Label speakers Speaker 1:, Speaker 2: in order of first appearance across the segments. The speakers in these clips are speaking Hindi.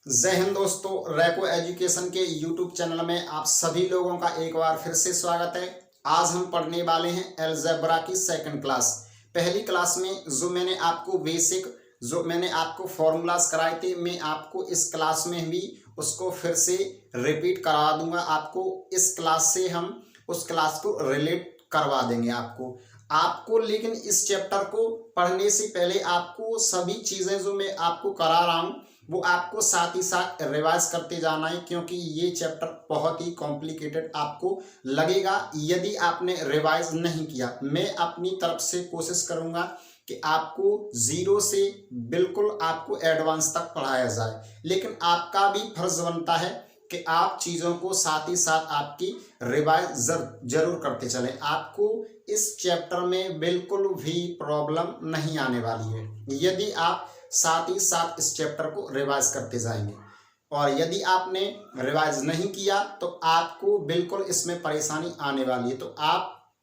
Speaker 1: जय हिंद दोस्तों, रैको एजुकेशन के यूट्यूब चैनल में आप सभी लोगों का एक बार फिर से स्वागत है। आज हम पढ़ने वाले हैं अलजेब्रा की सेकंड क्लास। पहली क्लास में जो मैंने आपको फॉर्मूलाज कराए थे, मैं आपको इस क्लास में भी उसको फिर से रिपीट करा दूंगा। आपको इस क्लास से हम उस क्लास को रिलेट करवा देंगे आपको लेकिन इस चैप्टर को पढ़ने से पहले आपको सभी चीज़ें जो मैं आपको करा रहा हूँ वो आपको साथ ही साथ रिवाइज करते जाना है, क्योंकि ये चैप्टर बहुत ही कॉम्प्लिकेटेड आपको लगेगा यदि आपने रिवाइज नहीं किया। मैं अपनी तरफ से कोशिश करूँगा कि आपको जीरो से बिल्कुल आपको एडवांस तक पढ़ाया जाए, लेकिन आपका भी फर्ज बनता है कि आप चीज़ों को साथ ही साथ आपकी रिवाइज जरूर करते चलें। आपको इस चैप्टर में बिल्कुल भी प्रॉब्लम नहीं आने वाली है यदि आप साथ ही साथ इस चैप्टर को रिवाइज करते जाएंगे। और यदि आपने रिवाइज नहीं किया तो आपको बिल्कुल इसमें परेशानी आने वाली है। तो आप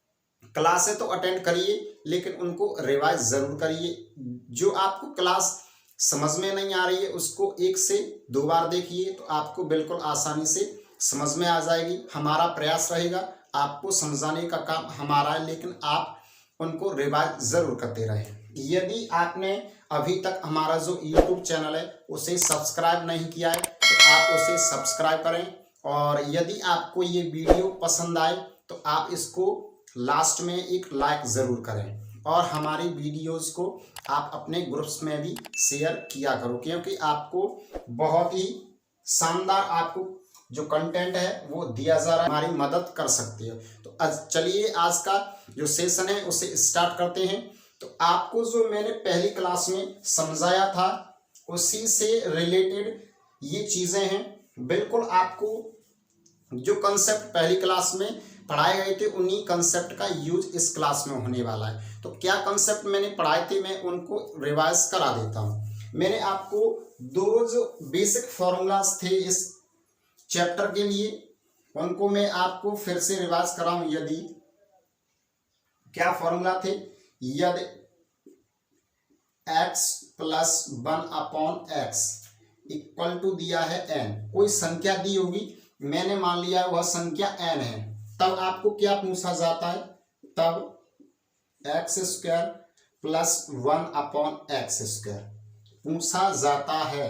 Speaker 1: क्लासें तो अटेंड करिए, लेकिन उनको रिवाइज जरूर करिए। जो आपको क्लास समझ में नहीं आ रही है उसको 1 से 2 बार देखिए तो आपको बिल्कुल आसानी से समझ में आ जाएगी। हमारा प्रयास रहेगा आपको समझाने का काम हमारा है, लेकिन आप उनको रिवाइज जरूर करते रहें। यदि आपने अभी तक हमारा जो YouTube चैनल है उसे सब्सक्राइब नहीं किया है तो आप उसे सब्सक्राइब करें। और यदि आपको ये वीडियो पसंद आए तो आप इसको लास्ट में एक लाइक ज़रूर करें और हमारी वीडियोस को आप अपने ग्रुप्स में भी शेयर किया करो, क्योंकि आपको बहुत ही शानदार आपको जो कंटेंट है वो दिया जा रहा है, हमारी मदद कर सकती है। तो चलिए आज का जो सेशन है उसे स्टार्ट करते हैं। तो आपको जो मैंने पहली क्लास में समझाया था उसी से रिलेटेड ये चीज़ें हैं। बिल्कुल आपको जो कंसेप्ट पहली क्लास में पढ़ाए गए थे उन्हीं कंसेप्ट का यूज इस क्लास में होने वाला है। तो क्या कंसेप्ट मैंने पढ़ाए थे मैं उनको रिवाइज करा देता हूँ। मैंने आपको 2 जो बेसिक फॉर्मूलाज थे इस चैप्टर के लिए उनको मैं आपको फिर से रिवाइज कराऊं। यदि क्या फॉर्मूला थे, यदि x + 1/x इक्वल टू दिया है n, कोई संख्या दी होगी, मैंने मान लिया वह संख्या n है, तब आपको क्या पूछा जाता है, तब x² + 1/x² पूछा जाता है।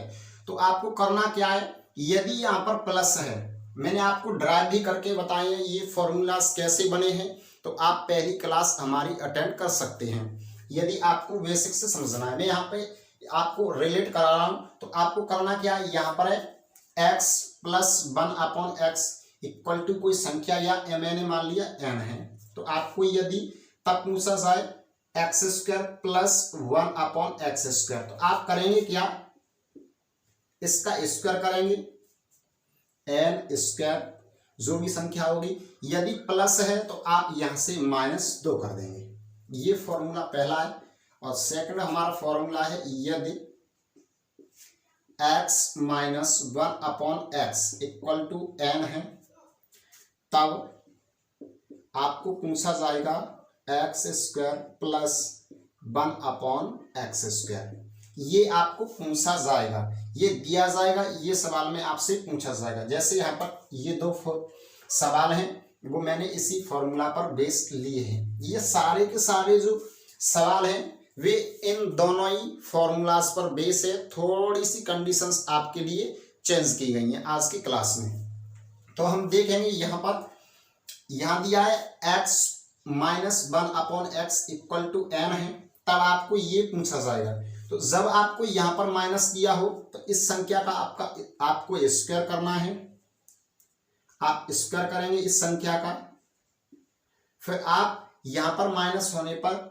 Speaker 1: तो आपको करना क्या है, यदि यहाँ पर प्लस है, मैंने आपको ड्राइव भी करके बताए हैं ये फॉर्मूलाज कैसे बने हैं, तो आप पहली क्लास हमारी अटेंड कर सकते हैं यदि आपको बेसिक से समझना है। मैं यहाँ पे आपको रिलेट करा रहा हूँ। तो आपको करना क्या है, यहाँ पर है x + 1/x इक्वल टू कोई संख्या या मैंने मान लिया n है, तो आपको यदि तब पूछा जाए x² + 1/x², तो आप करेंगे क्या, इसका स्क्वायर करेंगे n² जो भी संख्या होगी। यदि प्लस है तो आप यहां से -2 कर देंगे। ये फॉर्मूला पहला है। और सेकंड हमारा फॉर्मूला है, यदि x - 1/x equal to n है, तब आपको पूछा जाएगा x² + 1/x²। ये आपको पूछा जाएगा, ये दिया जाएगा, ये सवाल में आपसे पूछा जाएगा। जैसे यहाँ पर ये 2 सवाल हैं वो मैंने इसी फॉर्मूला पर बेस लिए हैं। ये सारे के सारे जो सवाल हैं वे इन दोनों ही फॉर्मूलाज पर बेस है। थोड़ी सी कंडीशंस आपके लिए चेंज की गई हैं आज की क्लास में। तो हम देखेंगे यहाँ पर, यहाँ दिया है x - 1/x equal to n है, तब आपको ये पूछा जाएगा। तो जब आपको यहाँ पर माइनस दिया हो तो इस संख्या का आपको स्क्वायर करना है, आप स्क्वायर करेंगे इस संख्या का। फिर आप यहाँ पर माइनस होने पर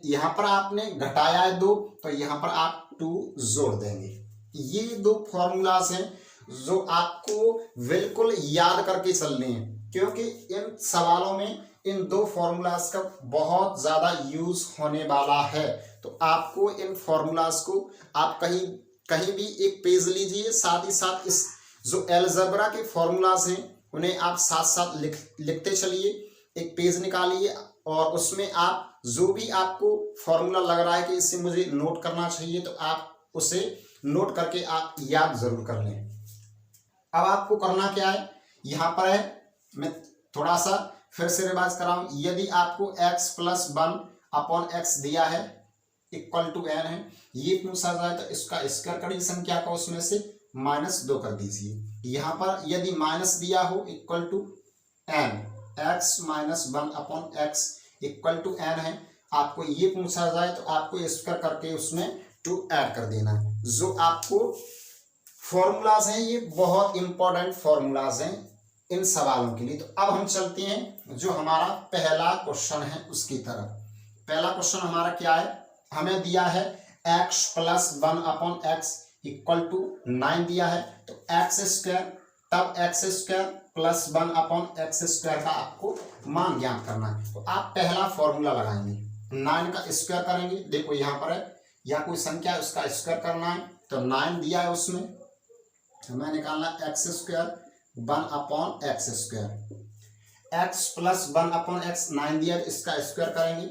Speaker 1: यहाँ पर आपने घटाया है 2, तो यहाँ पर आप 2 जोड़ देंगे। ये 2 फॉर्मूलाज हैं जो आपको बिल्कुल याद करके चलने हैं, क्योंकि इन सवालों में इन 2 फॉर्मूलाज का बहुत ज़्यादा यूज होने वाला है। तो आपको इन फॉर्मूलाज को आप कहीं भी एक पेज लीजिए, साथ ही साथ इस जो अलजेब्रा के फॉर्मूलाज हैं उन्हें आप साथ साथ लिखते चलिए। एक पेज निकालिए और उसमें आप जो भी आपको फॉर्मूला लग रहा है कि इसे मुझे नोट करना चाहिए, तो आप उसे नोट करके आप याद जरूर कर लें। अब आपको करना क्या है, यहाँ पर है, मैं थोड़ा सा फिर से रिवाइज कराऊं। यदि आपको x प्लस 1/x दिया है इक्वल टू n है, ये पूछा जाए तो इसका स्क्वायर करिए संख्या का, उसमें से -2 कर दीजिए। यहाँ पर यदि माइनस दिया हो equal to n, x minus 1/x equal to n है, आपको ये पूछा जाए तो आपको स्क्वायर करके उसमें 2 ऐड कर देना है। जो आपको फॉर्मूलाज हैं ये बहुत इंपॉर्टेंट फॉर्मूलाज हैं इन सवालों के लिए। तो अब हम चलते हैं जो हमारा पहला क्वेश्चन है उसकी तरफ। पहला क्वेश्चन हमारा क्या है, हमें दिया है x plus 1/x equal to 9 दिया है, तो x स्क्वायर तब x square plus 1/x square का आपको मान ज्ञात करना है। तो आप पहला फॉर्मूला लगाएंगे, 9 का स्क्वायर करेंगे। देखो यहाँ पर है, यहाँ कोई संख्या है उसका स्क्वायर करना है, तो 9 दिया है उसमें हमें निकालना x square 1/x square. x plus 1/x 9 दिया है, इसका स्क्वायर करेंगे,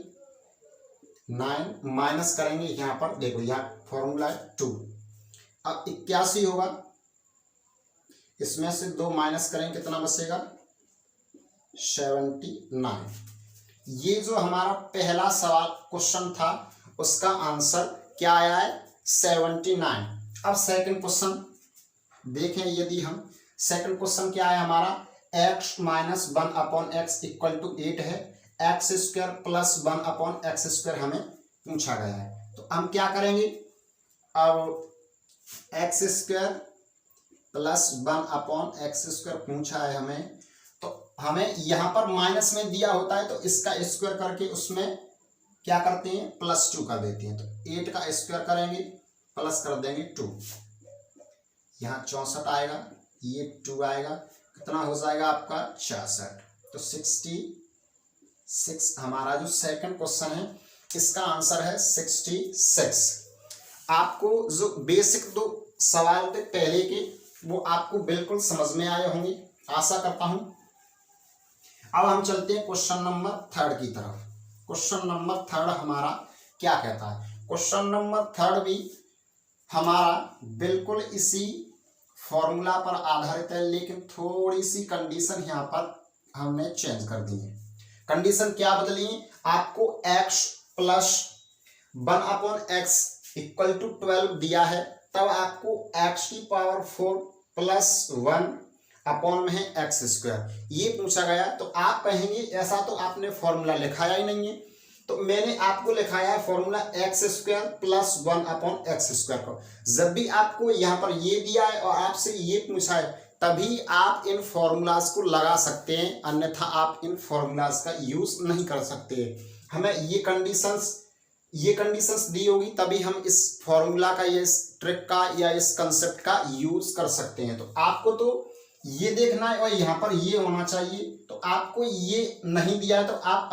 Speaker 1: 9 माइनस करेंगे, यहाँ पर देखो यहाँ फॉर्मूला है 2। अब 81 होगा, इसमें से 2 माइनस करेंगे, कितना बचेगा 79। ये जो हमारा पहला सवाल क्वेश्चन था उसका आंसर क्या आया है 79। अब सेकंड क्वेश्चन देखें, यदि हम सेकंड क्वेश्चन क्या है हमारा, x minus 1/x equal to 8 है, x square plus 1/x square हमें पूछा गया है। तो हम क्या करेंगे, अब x square plus 1/x square पूछा है हमें, तो हमें यहाँ पर माइनस में दिया होता है तो इसका स्क्वायर करके उसमें क्या करते हैं +2 कर देते हैं। तो 8 का स्क्वायर करेंगे प्लस कर देंगे 2, यहाँ 64 आएगा, ये 2 आएगा, कितना हो जाएगा आपका 66। तो 66 हमारा जो सेकंड क्वेश्चन है इसका आंसर है 66। आपको जो बेसिक 2 सवाल थे पहले के वो आपको बिल्कुल समझ में आए होंगे, आशा करता हूं। अब हम चलते हैं क्वेश्चन नंबर 3 की तरफ। क्वेश्चन नंबर 3 हमारा क्या कहता है, क्वेश्चन नंबर 3 भी हमारा बिल्कुल इसी फॉर्मूला पर आधारित है, लेकिन थोड़ी सी कंडीशन यहाँ पर हमने चेंज कर दी है। कंडीशन क्या बदली है, आपको x plus 1/x equal to 12 दिया है, तब आपको x की पावर 4 प्लस 1 अपॉन में है x स्क्वायर ये पूछा गया। तो आप कहेंगे ऐसा तो आपने फॉर्मूला लिखाया ही नहीं है, तो मैंने आपको लिखाया है formula x square plus 1/x square को। जब भी आपको यहाँ पर ये दिया है और आपसे ये पूछा है तभी आप इन फॉर्मूलाज को लगा सकते हैं, अन्यथा आप इन फॉर्मूलाज का यूज नहीं कर सकते। हमें ये कंडीशंस दी होगी तभी हम इस फॉर्मूला का, ये ट्रिक का या इस कंसेप्ट का यूज कर सकते हैं। तो आपको तो ये देखना है और यहाँ पर ये होना चाहिए, तो आपको ये नहीं दिया है तो आप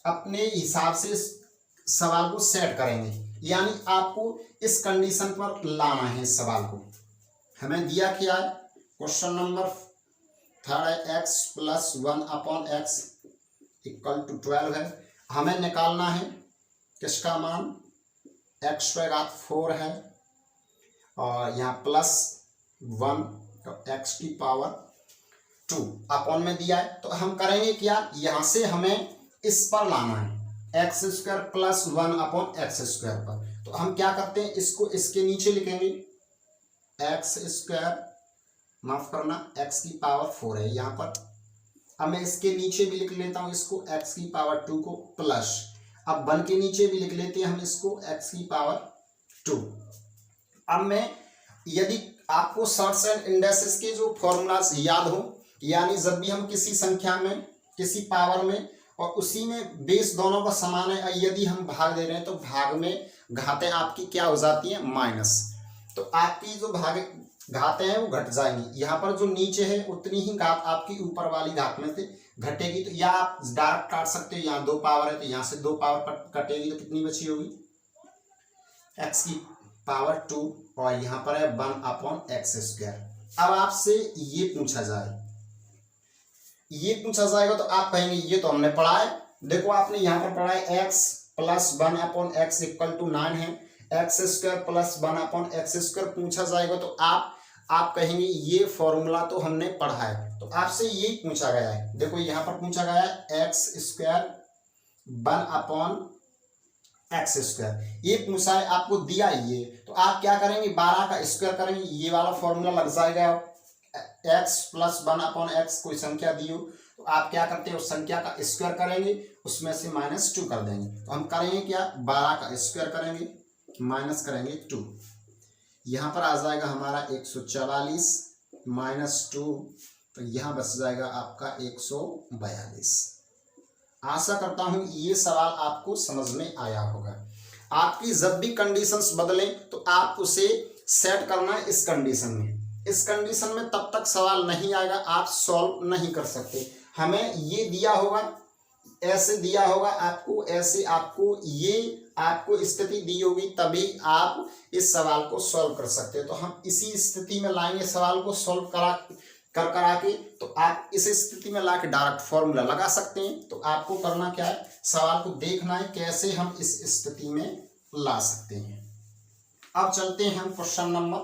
Speaker 1: अपने हिसाब से इस सवाल को सेट करेंगे, यानी आपको इस कंडीशन पर लाना है इस सवाल को। हमें दिया क्या है, question number 3 x plus 1/x equal to 12 है, हमें निकालना है किसका मान, x⁴ है और यहाँ प्लस 1 तो x की पावर 2 अपॉन में दिया है। तो हम करेंगे क्या, यहाँ से हमें इस पर लाना है x square plus 1/x square पर। तो हम क्या करते हैं, इसको इसके नीचे लिखेंगे, x स्क्वायर माफ करना x की पावर 4 है यहाँ पर। अब मैं इसके नीचे भी लिख लेता हूँ इसको x की पावर 2 को प्लस, अब 1 के नीचे भी लिख लेते हैं हम इसको x की पावर 2। अब मैं, यदि आपको शॉर्ट्स एंड इंडेक्सेस के जो फॉर्मूलाज याद हो, यानी जब भी हम किसी संख्या में किसी पावर में और उसी में बेस दोनों का समान है, यदि हम भाग दे रहे हैं तो भाग में घातें आपकी क्या हो जाती हैं माइनस, तो आपकी जो भाग घातें हैं वो घट जाएंगी। यहाँ पर जो नीचे है उतनी ही घात आपकी ऊपर वाली घात में से घटेगी। तो या आप डायरेक्ट काट सकते हो, यहाँ 2 पावर है तो यहाँ से 2 पावर कटेगी तो कितनी बची होगी x की पावर 2 और यहाँ पर है 1/x स्क्वायर। अब आपसे ये पूछा जाएगा तो आप कहेंगे ये तो हमने पढ़ा है। देखो आपने यहाँ पर पढ़ा है x plus 1/x equal to 9 है, एक्स स्क्वायर प्लस 1/x² पूछा जाएगा तो आप कहेंगे ये फॉर्मूला तो हमने पढ़ा है, तो आपसे ये पूछा गया है। देखो यहाँ पर पूछा गया है x² 1/x², ये पूछा है, आपको दिया ये, तो आप क्या करेंगे 12 का स्क्वायर करेंगे, ये वाला फॉर्मूला लग जाएगा। x प्लस 1/x कोई संख्या दी हो तो आप क्या करते हैं उस संख्या का स्क्वायर करेंगे, उसमें से -2 कर देंगे। तो हम करेंगे क्या 12 का स्क्वायर करेंगे माइनस करेंगे 2, यहाँ पर आ जाएगा हमारा 144 -2, तो यहाँ बच जाएगा आपका 142। आशा करता हूं ये सवाल आपको समझ में आया होगा। आपकी जब भी कंडीशंस बदलें तो आप उसे सेट करना है इस कंडीशन में। इस कंडीशन में तब तक सवाल नहीं आएगा, आप सॉल्व नहीं कर सकते। हमें ये दिया होगा, ऐसे दिया होगा आपको, ऐसे आपको स्थिति दी होगी, तभी आप इस सवाल को सॉल्व कर सकते हैं। तो हम इसी स्थिति में लाएंगे सवाल को सॉल्व करा के, तो आप इस स्थिति में लाके डायरेक्ट फॉर्मूला लगा सकते हैं। तो आपको करना क्या है, सवाल को देखना है कैसे हम इस स्थिति में ला सकते हैं। अब चलते हैं हम क्वेश्चन नंबर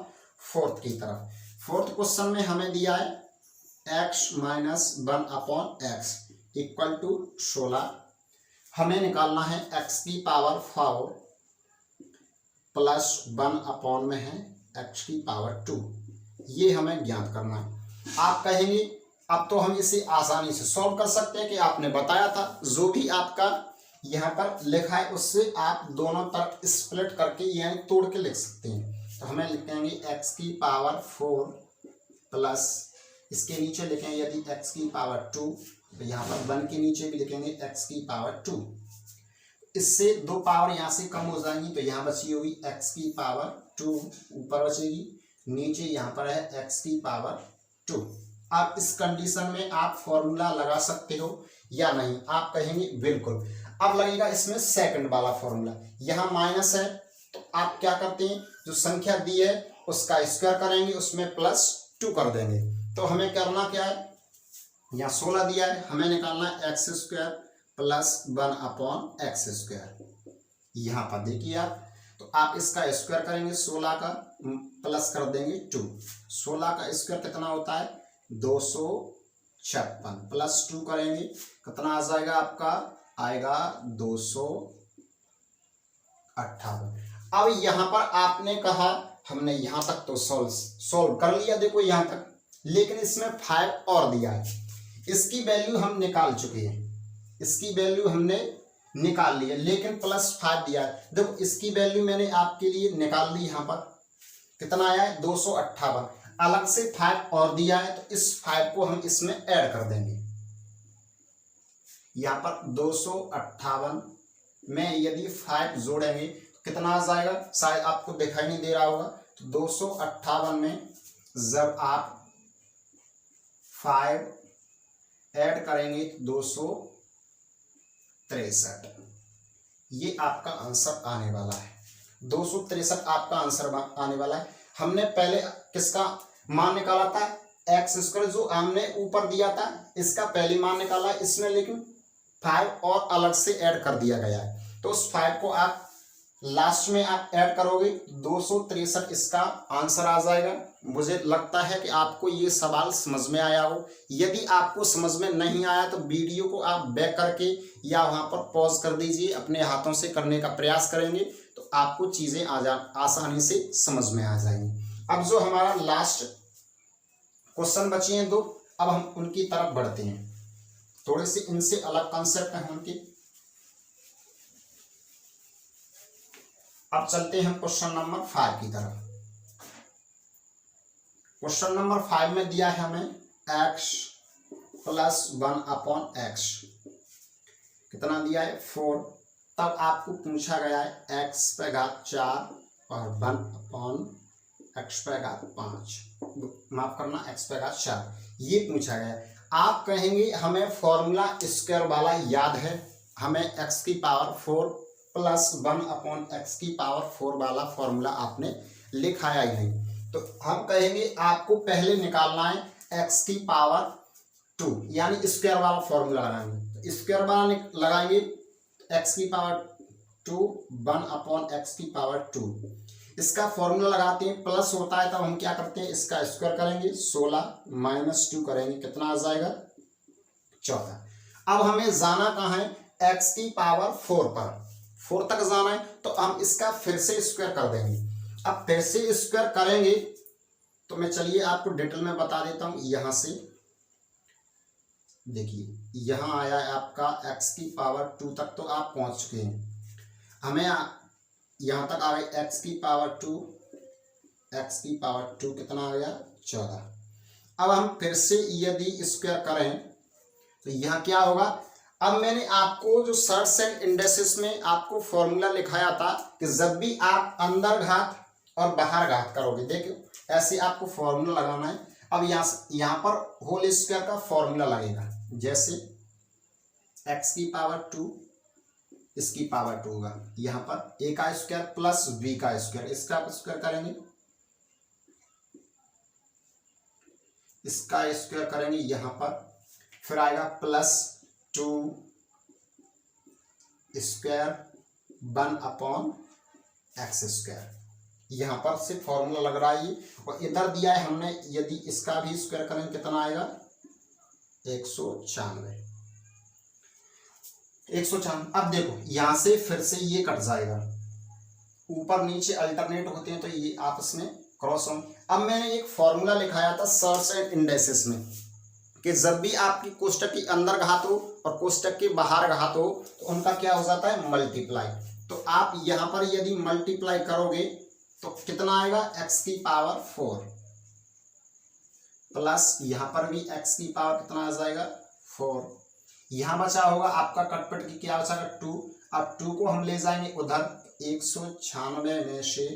Speaker 1: 4 की तरफ। 4th क्वेश्चन में हमें दिया है x - 1/x इक्वल टू 16। हमें निकालना है x की पावर 4 प्लस 1 में है x की पावर 2, ये हमें ज्ञात करना है। आप कहेंगे अब तो हम इसे आसानी से सॉल्व कर सकते हैं कि आपने बताया था, जो भी आपका यहाँ पर लिखा है उससे आप दोनों तरफ स्प्लिट करके यानी तोड़ के लिख सकते हैं। तो हमें लिखेंगे x की पावर 4 प्लस, इसके नीचे लिखेंगे यदि x की पावर 2, तो यहाँ पर 1 के नीचे भी लिखेंगे x की पावर 2। इससे 2 पावर यहाँ से कम हो जाएंगी, तो यहाँ बची होगी x की पावर 2 ऊपर बचेगी, नीचे यहाँ पर है x की पावर 2। आप इस कंडीशन में आप फॉर्मूला लगा सकते हो या नहीं, आप कहेंगे बिल्कुल। अब लगेगा इसमें सेकंड वाला फॉर्मूला, यहाँ माइनस है तो आप क्या करते हैं जो संख्या दी है उसका स्क्वायर करेंगे, उसमें +2 कर देंगे। तो हमें करना क्या है, यहाँ 16 दिया है, हमें निकालना है x² प्लस 1/x²। यहाँ पर देखिए आप, तो आप इसका स्क्वायर करेंगे, 16 का प्लस कर देंगे 2। 16 का स्क्वायर कितना होता है 256, प्लस 2 करेंगे कितना आ जाएगा आपका, आएगा 258। अब यहाँ पर आपने कहा हमने यहाँ तक तो सॉल्व कर लिया, देखो यहाँ तक, लेकिन इसमें 5 और दिया है, इसकी वैल्यू हम निकाल चुके हैं, इसकी वैल्यू हमने निकाल ली है, लेकिन +5 दिया है। देखो इसकी वैल्यू मैंने आपके लिए निकाल दी, यहाँ पर कितना आया है 258, अलग से 5 और दिया है, तो इस 5 को हम इसमें ऐड कर देंगे। यहाँ पर 258 में यदि 5 जोड़ेंगे तो कितना आ जाएगा, शायद आपको दिखाई नहीं दे रहा होगा, तो 258 में जब आप 5 ऐड करेंगे 263, ये आपका आंसर आने वाला है। 263 आपका आंसर आने वाला है। हमने पहले किसका मान निकाला था, x² जो हमने ऊपर दिया था इसका पहले मान निकाला, इसमें लेकिन 5 और अलग से ऐड कर दिया गया है। तो उस 5 को आप लास्ट में आप ऐड करोगे, 263 इसका आंसर आ जाएगा। मुझे लगता है कि आपको ये सवाल समझ में आया हो। यदि आपको समझ में नहीं आया तो वीडियो को आप बैक करके या वहाँ पर पॉज कर दीजिए, अपने हाथों से करने का प्रयास करेंगे तो आपको चीज़ें आसानी से समझ में आ जाएंगी। अब जो हमारा लास्ट क्वेश्चन बचे हैं 2, अब हम उनकी तरफ बढ़ते हैं। थोड़े से इनसे अलग कॉन्सेप्ट हैं उनके। अब चलते हैं क्वेश्चन नंबर 5 की तरफ। क्वेश्चन नंबर 5 में दिया है हमें x प्लस 1/x, कितना दिया है 4। तब आपको पूछा गया है x⁴ और 1/x⁵, माफ करना x⁴, ये पूछा गया है। आप कहेंगे हमें फॉर्मूला स्क्वायर वाला याद है, हमें x की पावर 4 प्लस 1/x की पावर 4 वाला फॉर्मूला आपने लिखाया ही नहीं। तो हम कहेंगे आपको पहले निकालना है x की पावर 2, यानी स्क्वायर वाला फॉर्मूला लगाएंगे। तो स्क्वायर वाला लगाएंगे x की पावर 2 1 अपॉन x की पावर 2। इसका फॉर्मूला लगाते हैं, प्लस होता है तब हम क्या करते हैं, इसका स्क्वायर करेंगे, 16 माइनस 2 करेंगे, कितना आ जाएगा 14। अब हमें जाना कहाँ है, x की पावर 4 पर, 4 तक जाना है, तो हम इसका फिर से स्क्वायर कर देंगे। अब फिर से स्क्वायर करेंगे तो मैं चलिए आपको डिटेल में बता देता हूं। यहां से देखिए, यहां आया है आपका x की पावर 2 तक, तो आप पहुंच चुके हैं। हमें यहां तक आ गई x की पावर 2, x की पावर 2 कितना आ गया 14। अब हम फिर से यदि स्क्वायर करें तो यहां क्या होगा, अब मैंने आपको जो सर्ट्स एंड इंडेक्सेस में आपको फॉर्मूला लिखाया था कि जब भी आप अंदर घात और बाहर घात करोगे, देखिए ऐसे आपको फॉर्मूला लगाना है। अब यहाँ पर होल स्क्वायर का फॉर्मूला लगेगा, जैसे x की पावर 2 इसकी पावर 2 होगा, यहाँ पर a का स्क्वायर प्लस b का स्क्वायर, इसका आप स्क्वायर करेंगे, इसका स्क्वायर करेंगे यहाँ पर, फिर आएगा plus 2 square 1 upon X square. यहाँ पर से फॉर्मूला लग रहा है ये, और इधर दिया है हमने, यदि इसका भी स्क्वायर करेंगे कितना आएगा 196। अब देखो यहां से फिर से ये कट जाएगा, ऊपर नीचे अल्टरनेट होते हैं तो ये आपस में क्रॉस होंगे। अब मैंने एक फॉर्मूला लिखाया था सर्ट्स एंड इंडेक्सेस में कि जब भी आपकी कोष्टक के अंदर घात हो और कोष्टक के बाहर घात हो तो उनका क्या हो जाता है, मल्टीप्लाई। तो आप यहां पर यदि मल्टीप्लाई करोगे तो कितना आएगा, x की पावर 4 प्लस यहां पर भी x की पावर कितना आ जाएगा 4। यहां बचा होगा आपका कटपट की क्या बचा 2। अब 2 को हम ले जाएंगे उधर, 196 में से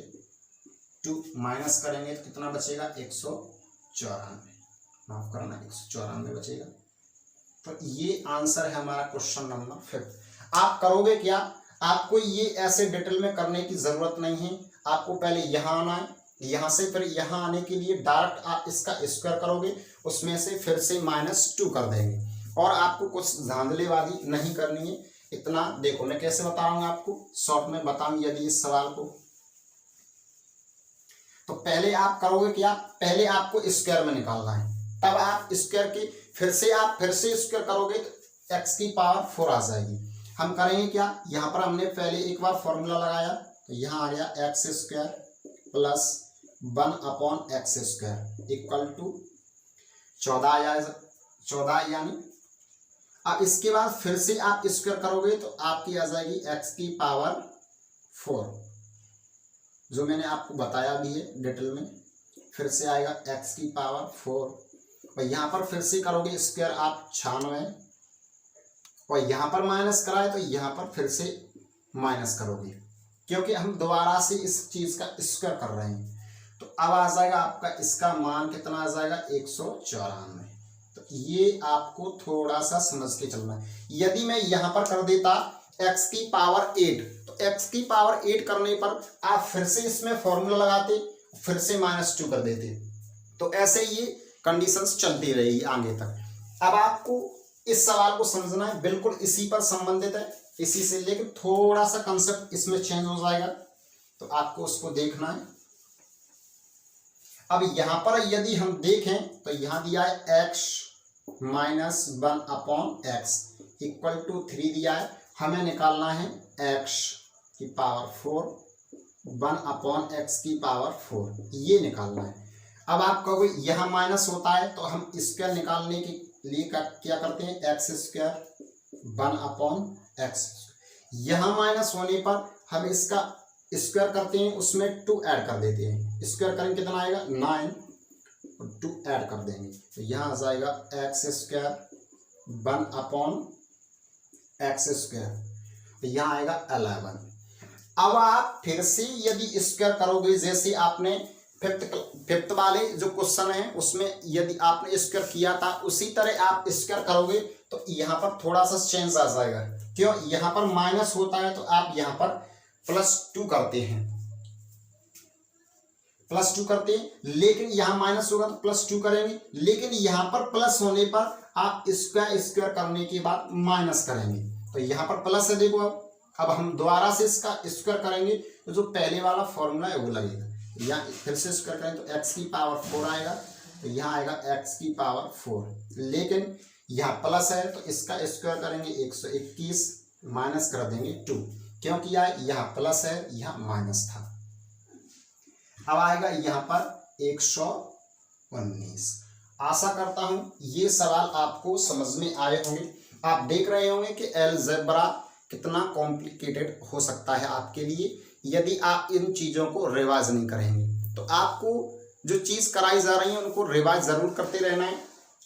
Speaker 1: 2 माइनस करेंगे तो कितना बचेगा 194, माफ करना 194 बचेगा। तो ये आंसर है हमारा क्वेश्चन नंबर 5। आप करोगे क्या, आपको ये ऐसे डिटेल में करने की जरूरत नहीं है, आपको पहले यहाँ आना है, यहाँ से फिर यहाँ आने के लिए डायरेक्ट आप इसका स्क्वायर करोगे, उसमें से फिर से -2 कर देंगे, और आपको कुछ धांधलेबाजी नहीं करनी है। इतना देखो मैं कैसे बताऊंगा आपको, शॉर्ट में बताऊं यदि इस सवाल को। तो पहले आप करोगे क्या, पहले आपको स्क्वायर में निकालना है, तब आप स्क्वायर की फिर से स्क्वायर करोगे तो x की पावर 4 आ जाएगी। हम करेंगे क्या, यहाँ पर हमने पहले एक बार फॉर्मूला लगाया तो यहाँ आ गया x square plus 1 upon X square equal to 14 यानी। अब इसके बाद फिर से आप स्क्वायर करोगे तो आपकी आ जाएगी x की पावर 4, जो मैंने आपको बताया भी है डिटेल में। फिर से आएगा x की पावर 4, और यहाँ पर फिर से करोगे स्क्वायर आप 96, और यहाँ पर माइनस कराए तो यहाँ पर फिर से माइनस करोगे, क्योंकि हम दोबारा से इस चीज का स्क्वायर कर रहे हैं। तो अब आ जाएगा आपका इसका मान कितना आ जाएगा 194। तो ये आपको थोड़ा सा समझ के चलना है। यदि मैं यहाँ पर कर देता x की पावर 8, तो x की पावर 8 करने पर आप फिर से इसमें फॉर्मूला लगाते, फिर से -2 कर देते, तो ऐसे ये कंडीशंस चलती रहेगी आगे तक। अब आपको इस सवाल को समझना है, बिल्कुल इसी पर संबंधित है, इसी से, लेकिन थोड़ा सा कंसेप्ट इसमें चेंज हो जाएगा, तो आपको उसको देखना है। अब यहां पर यदि हम देखें तो यहां दिया है x -1 upon x equal to 3 दिया है, हमें निकालना है x की पावर 4 1 अपॉन x की पावर 4, ये निकालना है। अब आप कहोगे यहाँ माइनस होता है, तो हम स्क्वायर निकालने के लिए क्या करते हैं, एक्स स्क्वायर 1 अपॉन एक्स। यहाँ माइनस होने पर हम इसका स्क्वायर करते हैं, उसमें 2 ऐड कर देते हैं, स्क्वायर करेंगे कितना आएगा 9, और 2 ऐड कर देंगे तो यहाँ आ जाएगा x square 1 upon X square, तो यहाँ आएगा 11। अब आप फिर से यदि स्क्वायर करोगे, जैसे आपने फिफ्थ वाले जो क्वेश्चन है उसमें यदि आपने स्क्वायर किया था, उसी तरह आप स्क्वायर करोगे तो यहाँ पर थोड़ा सा चेंज आ जाएगा। क्यों, यहाँ पर माइनस होता है तो आप यहाँ पर +2 करते हैं, +2 करते हैं, लेकिन यहाँ माइनस होगा तो +2 करेंगे, लेकिन यहाँ पर प्लस होने पर आप स्क्वायर करने के बाद माइनस करेंगे, तो यहाँ पर प्लस है देखो, अब अब हम दोबारा से इसका स्क्वायर करेंगे तो जो पहले वाला फॉर्मूला है वो लगेगा, या फिर से स्क्वायर करें तो x की पावर 4 आएगा, तो यहाँ आएगा x की पावर 4, लेकिन यहाँ प्लस है तो इसका स्क्वायर करेंगे 121 माइनस कर देंगे 2, क्योंकि यहाँ प्लस है यहाँ माइनस था। अब आएगा यहाँ पर 119। आशा करता हूँ ये सवाल आपको समझ में आए होंगे। आप देख रहे होंगे कि अलजेब्रा कितना कॉम्प्लिकेटेड हो सकता है आपके लिए यदि आप इन चीज़ों को रिवाइज नहीं करेंगे। तो आपको जो चीज़ कराई जा रही है उनको रिवाइज ज़रूर करते रहना है।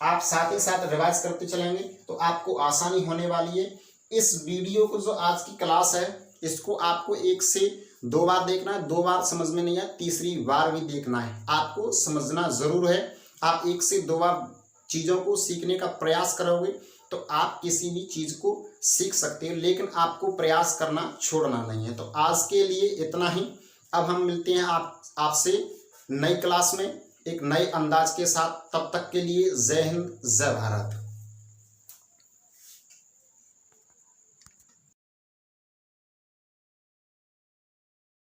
Speaker 1: आप साथ ही साथ रिवाइज करते चलेंगे तो आपको आसानी होने वाली है। इस वीडियो को जो आज की क्लास है इसको आपको 1 से 2 बार देखना है, 2 बार समझ में नहीं आया तीसरी बार भी देखना है, आपको समझना ज़रूर है। आप 1 से 2 बार चीज़ों को सीखने का प्रयास करोगे तो आप किसी भी चीज़ को सीख सकते हो, लेकिन आपको प्रयास करना छोड़ना नहीं है। तो आज के लिए इतना ही। अब हम मिलते हैं आपसे नई क्लास में एक नए अंदाज के साथ। तब तक के लिए जय हिंद, जय भारत।